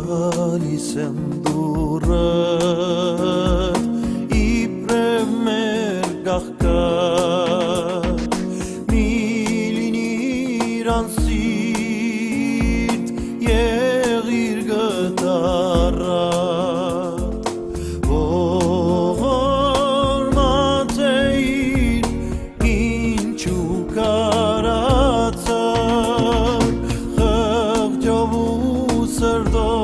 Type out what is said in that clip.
գալիս եմ դուրդ իբրև մեր գաղկար մի լինիր անսիրտ եղիր գտարատ ողորմած էիր ինչու կարացար խղճով ու սրտով